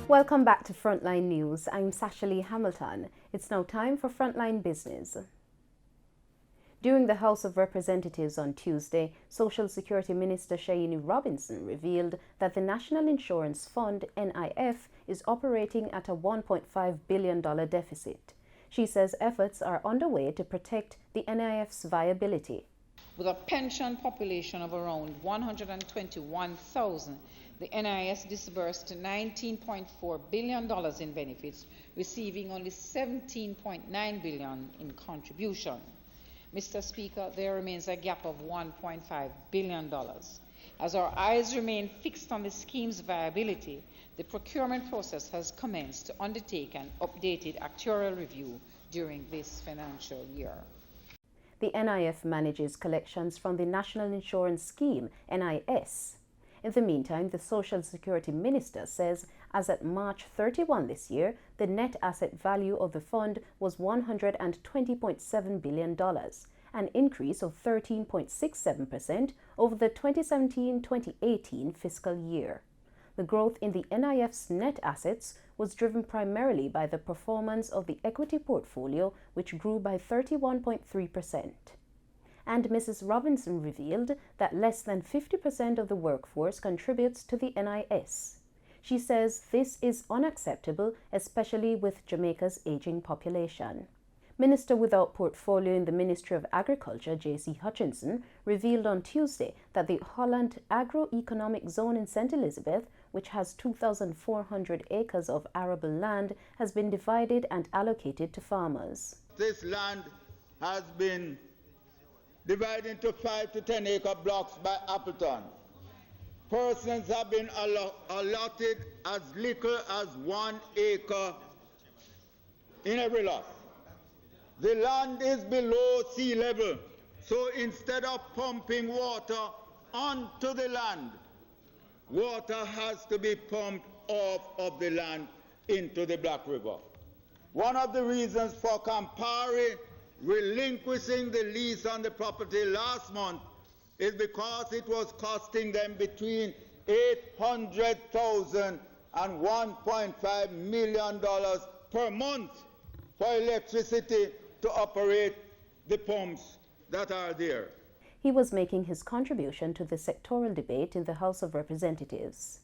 Welcome back to Frontline News. I'm Sasha-Lee Hamilton. It's now time for Frontline Business. During the House of Representatives on Tuesday, Social Security Minister Shaini Robinson revealed that the National Insurance Fund, NIF, is operating at a $1.5 billion deficit. She says efforts are underway to protect the NIF's viability. With a pension population of around 121,000, the NIS disbursed $19.4 billion in benefits, receiving only $17.9 billion in contribution. Mr. Speaker, there remains a gap of $1.5 billion. As our eyes remain fixed on the scheme's viability, the procurement process has commenced to undertake an updated actuarial review during this financial year. The NIF manages collections from the National Insurance Scheme, NIS. In the meantime, the Social Security Minister says as at March 31 this year, the net asset value of the fund was $120.7 billion, an increase of 13.67% over the 2017-2018 fiscal year. The growth in the NIF's net assets was driven primarily by the performance of the equity portfolio, which grew by 31.3%. And Mrs. Robinson revealed that less than 50% of the workforce contributes to the NIS. She says this is unacceptable, especially with Jamaica's aging population. Minister without portfolio in the Ministry of Agriculture, J.C. Hutchinson, revealed on Tuesday that the Holland Agro economic zone in St. Elizabeth, which has 2,400 acres of arable land, has been divided and allocated to farmers. This land has been divided into 5 to 10 acre blocks by Appleton. Persons have been allotted as little as 1 acre in every lot. The land is below sea level, so instead of pumping water onto the land, water has to be pumped off of the land into the Black River. One of the reasons for Campari relinquishing the lease on the property last month is because it was costing them between $800,000 and $1.5 million per month for electricity to operate the pumps that are there. He was making his contribution to the sectoral debate in the House of Representatives.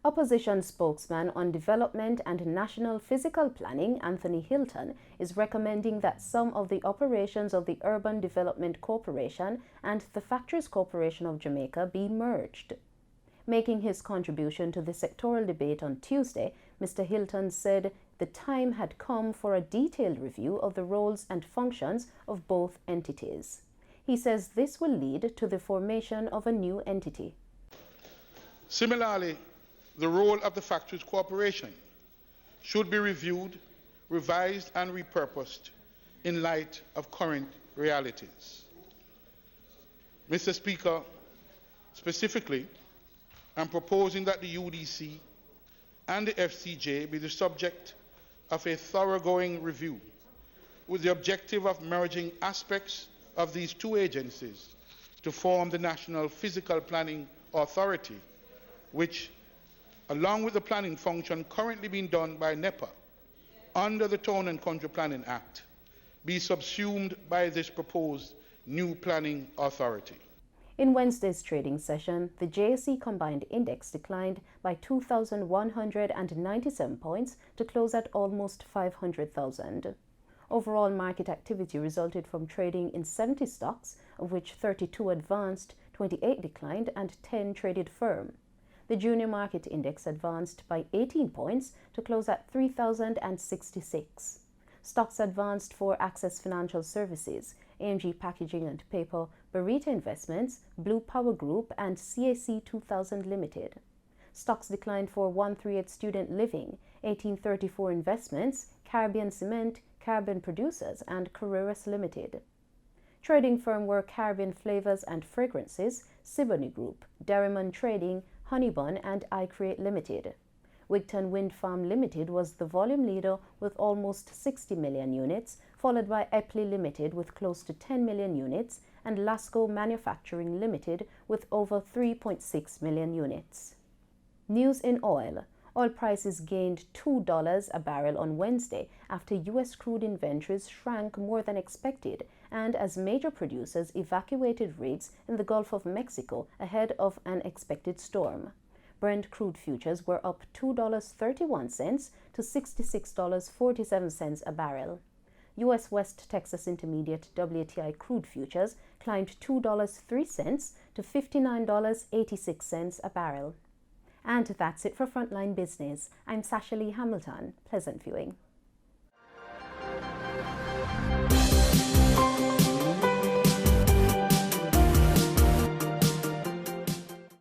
Opposition spokesman on development and national physical planning, Anthony Hilton, is recommending that some of the operations of the Urban Development Corporation and the Factories Corporation of Jamaica be merged. Making his contribution to the sectoral debate on Tuesday, Mr. Hilton said the time had come for a detailed review of the roles and functions of both entities. He says this will lead to the formation of a new entity. Similarly, the role of the Factories Corporation should be reviewed, revised, and repurposed in light of current realities. Mr. Speaker, specifically, I'm proposing that the UDC and the FCJ be the subject of a thoroughgoing review with the objective of merging aspects of these two agencies to form the National Physical Planning Authority, which, along with the planning function currently being done by NEPA under the Town and Country Planning Act, be subsumed by this proposed new planning authority. In Wednesday's trading session, the JSE Combined Index declined by 2,197 points to close at almost 500,000. Overall market activity resulted from trading in 70 stocks, of which 32 advanced, 28 declined, and 10 traded firm. The Junior Market Index advanced by 18 points to close at 3,066. Stocks advanced for Access Financial Services, AMG Packaging and Paper, Barita Investments, Blue Power Group, and CAC 2000 Limited. Stocks declined for 138 Student Living, 1834 Investments, Caribbean Cement, Caribbean Producers, and Carreras Limited. Trading firm were Caribbean Flavors and Fragrances, Siboney Group, Derriman Trading, Honeybun, and iCreate Limited. Wigton Wind Farm Limited was the volume leader with almost 60 million units, followed by Epley Limited with close to 10 million units, and Lasco Manufacturing Limited with over 3.6 million units. News in oil. Oil prices gained $2 a barrel on Wednesday after U.S. crude inventories shrank more than expected and as major producers evacuated rigs in the Gulf of Mexico ahead of an expected storm. Brent crude futures were up $2.31 to $66.47 a barrel. U.S. West Texas Intermediate WTI crude futures climbed $2.03 to $59.86 a barrel. And that's it for Frontline Business. I'm Sasha Lee Hamilton. Pleasant viewing.